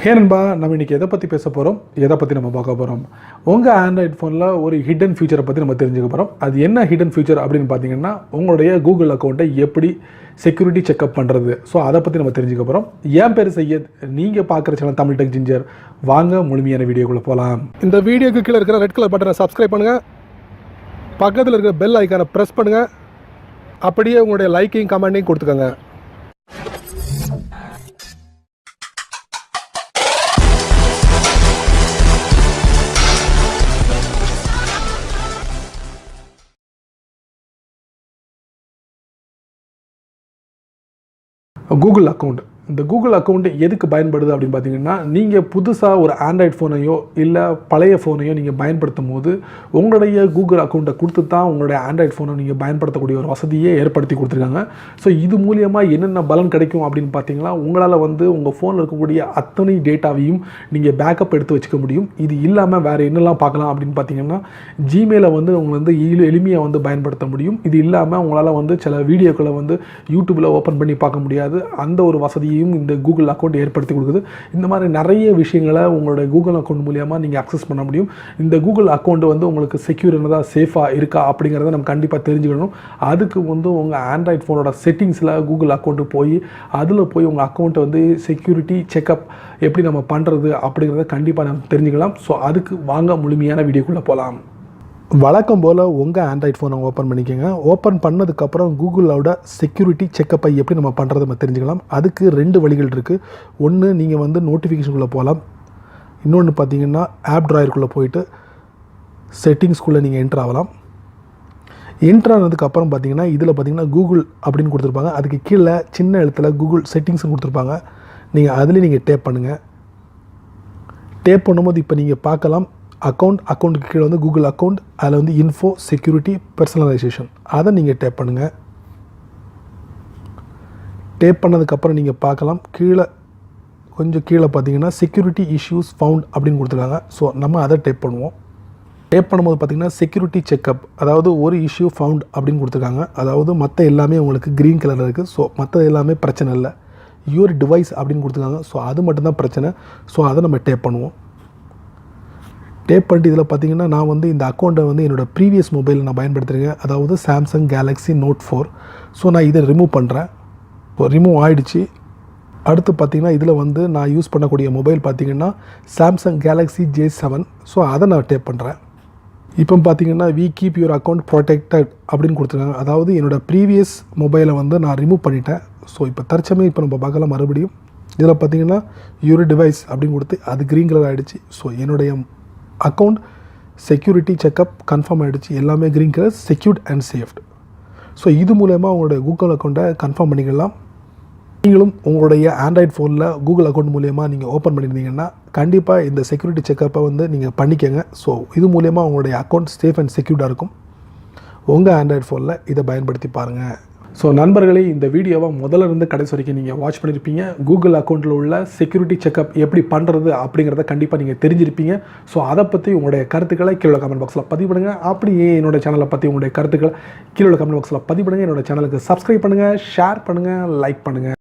ஏனன்பா நம்ம இன்றைக்கி எதை பற்றி பேச போகிறோம், எதை பற்றி நம்ம பார்க்க போகிறோம். உங்கள் ஆண்ட்ராய்ட் ஃபோனில் ஒரு ஹிடன் ஃபியூச்சரை பற்றி நம்ம தெரிஞ்சுக்க போகிறோம். அது என்ன ஹிடன் ஃபியூச்சர் அப்படின்னு பார்த்தீங்கன்னா, உங்களுடைய கூகுள் அக்கௌண்ட்டை எப்படி செக்யூரிட்டி செக்அப் பண்ணுறது. ஸோ அதை பற்றி நம்ம தெரிஞ்சுக்க போகிறோம். என் பேர் சையத், நீங்கள் பார்க்குற சேனல் தமிழ் டெக் ஜிஞ்சர். வாங்க முழுமையான வீடியோக்குள்ளே போகலாம். இந்த வீடியோக்கு கீழே இருக்கிற ரெட் கலர் பட்டனை சப்ஸ்கிரைப் பண்ணுங்கள், பக்கத்தில் இருக்கிற பெல் ஐக்கானை ப்ரெஸ் பண்ணுங்கள், அப்படியே உங்களுடைய லைக்கையும் கமெண்ட்டையும் கொடுத்துக்கோங்க. Google account. இந்த கூகுள் அக்கௌண்ட் எதுக்கு பயன்படுது அப்படின்னு பார்த்தீங்கன்னா, நீங்கள் புதுசாக ஒரு ஆண்ட்ராய்ட் ஃபோனையோ இல்லை பழைய ஃபோனையோ நீங்கள் பயன்படுத்தும் போது உங்களுடைய கூகுள் அக்கௌண்ட்டை கொடுத்து தான் உங்களுடைய ஆண்ட்ராய்ட் ஃபோனை நீங்கள் பயன்படுத்தக்கூடிய ஒரு வசதியை ஏற்படுத்தி கொடுத்துருக்காங்க. ஸோ இது மூலியமாக என்னென்ன பலன் கிடைக்கும் அப்படின்னு பார்த்தீங்கன்னா, உங்களால் உங்கள் ஃபோனில் இருக்கக்கூடிய அத்தனை டேட்டாவையும் நீங்கள் பேக்கப் எடுத்து வச்சுக்க முடியும். இது இல்லாமல் வேறு என்னெல்லாம் பார்க்கலாம் அப்படின்னு பார்த்தீங்கன்னா, ஜிமெயிலை உங்களை எளிமையாக பயன்படுத்த முடியும். இது இல்லாமல் உங்களால் சில வீடியோக்களை யூடியூப்பில் ஓப்பன் பண்ணி பார்க்க முடியாது. அந்த ஒரு வசதியை இந்த கூகுள் அக்கௌண்ட் ஏற்படுத்தி கொடுக்குது. இந்த மாதிரி நிறைய விஷயங்களை உங்களுடைய கூகுள் அக்கௌண்ட் மூலியமாக நீங்கள் அக்சஸ் பண்ண முடியும். இந்த கூகுள் அக்கௌண்ட் உங்களுக்கு செக்யூர் என்னதா, சேஃபாக இருக்கா அப்படிங்கிறத நம்ம கண்டிப்பாக தெரிஞ்சுக்கணும். அதுக்கு உங்கள் ஆண்ட்ராய்ட் ஃபோனோட செட்டிங்ஸில் கூகுள் அக்கௌண்ட்டு போய் அதில் போய் உங்கள் அக்கௌண்ட்டை செக்யூரிட்டி செக்அப் எப்படி நம்ம பண்ணுறது அப்படிங்கிறத கண்டிப்பாக நம்ம தெரிஞ்சுக்கலாம். ஸோ அதுக்கு வாங்க முழுமையான வீடியோக்குள்ளே போகலாம். வழக்கம் போல் உங்கள் ஆண்ட்ராய்ட் ஃபோனை ஓப்பன் பண்ணிக்கோங்க. ஓப்பன் பண்ணதுக்கப்புறம் கூகுளோட செக்யூரிட்டி செக்கப்பை எப்படி நம்ம பண்ணுறது நம்ம தெரிஞ்சுக்கலாம். அதுக்கு 2 வழிகள் இருக்குது. ஒன்று, நீங்கள் நோட்டிஃபிகேஷனுக்குள்ளே போகலாம். இன்னொன்று பார்த்தீங்கன்னா, ஆப் ட்ராயருக்குள்ளே போயிட்டு செட்டிங்ஸ்குள்ளே நீங்கள் என்ட்ரு ஆகலாம். என்ட்ரு ஆனதுக்கப்புறம் பார்த்தீங்கன்னா, இதில் பார்த்தீங்கன்னா கூகுள் அப்படின்னு கொடுத்துருப்பாங்க. அதுக்கு கீழே சின்ன எழுத்தில் கூகுள் செட்டிங்ஸ்னு கொடுத்துருப்பாங்க. நீங்கள் அதுலேயும் டேப் பண்ணுங்கள். டேப் பண்ணும்போது இப்போ நீங்கள் பார்க்கலாம், அக்கௌண்ட்டுக்கு கீழே கூகுள் அக்கௌண்ட், அதில் இன்ஃபோ, செக்யூரிட்டி, பர்சனலைசேஷன், அதை நீங்கள் டேப் பண்ணுங்கள். டேப் பண்ணதுக்கப்புறம் நீங்கள் பார்க்கலாம், கொஞ்சம் கீழே பார்த்தீங்கன்னா செக்யூரிட்டி இஷ்யூஸ் ஃபவுண்ட் அப்படின்னு கொடுத்துருக்காங்க. ஸோ நம்ம அதை டேப் பண்ணுவோம். டேப் பண்ணும்போது பார்த்தீங்கன்னா செக்யூரிட்டி செக்அப், அதாவது ஒரு இஷ்யூ ஃபவுண்ட் அப்படின்னு கொடுத்துருக்காங்க. அதாவது மற்ற எல்லாமே உங்களுக்கு க்ரீன் கலரில் இருக்குது. ஸோ மற்ற எல்லாமே பிரச்சனை இல்லை. யுவர் டிவைஸ் அப்படின்னு கொடுத்துருக்காங்க. ஸோ அது மட்டும்தான் பிரச்சனை. ஸோ அதை நம்ம டேப் பண்ணுவோம். டேப் பண்ணிட்டு இதில் பார்த்தீங்கன்னா, நான் இந்த அக்கௌண்ட்டை என்னோடய ப்ரீவியஸ் மொபைலில் நான் பயன்படுத்துகிறேன். அதாவது சாம்சங் கேலக்ஸி நோட் 4. ஸோ நான் இதை ரிமூவ் பண்ணுறேன். இப்போ ரிமூவ் ஆகிடுச்சு. அடுத்து பார்த்திங்கன்னா, இதில் நான் யூஸ் பண்ணக்கூடிய மொபைல் பார்த்திங்கன்னா சாம்சங் கேலக்ஸி J7. ஸோ அதை நான் டேப் பண்ணுறேன். இப்போ பார்த்திங்கன்னா, we keep your account protected அப்படின்னு கொடுத்துருக்காங்க. அதாவது என்னோடய ப்ரீவியஸ் மொபைலை நான் ரிமூவ் பண்ணிட்டேன். ஸோ இப்போ தற்சமயம் இப்போ நம்ம பார்க்கலாம் மறுபடியும். இதில் பார்த்திங்கன்னா யுவர் டிவைஸ் அப்படின்னு கொடுத்து அது க்ரீன் கலர் ஆகிடுச்சு. ஸோ என்னுடைய அக்கௌண்ட் செக்யூரிட்டி செக்அப் கன்ஃபார்ம் ஆகிடுச்சு. எல்லாமே green colour, secured and safe. So இது மூலமாக உங்களுடைய கூகுள் அக்கௌண்ட்டை கன்ஃபார்ம் பண்ணிக்கலாம். நீங்களும் உங்களுடைய ஆண்ட்ராய்ட் ஃபோனில் கூகுள் அக்கௌண்ட் மூலயமா நீங்கள் ஓப்பன் பண்ணியிருந்தீங்கன்னா கண்டிப்பாக இந்த செக்யூரிட்டி செக்கப்பை நீங்கள் பண்ணிக்கோங்க. ஸோ இது மூலயமா உங்களுடைய அக்கௌண்ட் சேஃப் அண்ட் செக்யூர்டாக இருக்கும். உங்கள் ஆண்ட்ராய்ட் ஃபோனில் இதை பயன்படுத்தி பாருங்கள். ஸோ நண்பர்களே, இந்த வீடியோவை முதல்ல இருந்து கடைசி வரைக்கும் நீங்கள் வாட்ச் பண்ணியிருப்பீங்க. கூகுள் அக்கௌண்ட்டில் உள்ள செக்யூரிட்டி செக்அப் எப்படி பண்ணுறது அப்படிங்கிறத கண்டிப்பாக நீங்கள் தெரிஞ்சிருப்பீங்க. ஸோ அதை பற்றி உங்களுடைய கருத்துக்களை கீழே கமெண்ட் பாக்ஸில் பதிவு பண்ணுங்கள். அப்படியே என்னோடய சேனலை பற்றி உங்களுடைய கருத்துக்களை கீழே கமெண்ட் பாக்ஸில் பதிவு பண்ணுங்கள். என்னோடய சேனலுக்கு சப்ஸ்கிரைப் பண்ணுங்கள், ஷேர் பண்ணுங்கள், லைக் பண்ணுங்கள்.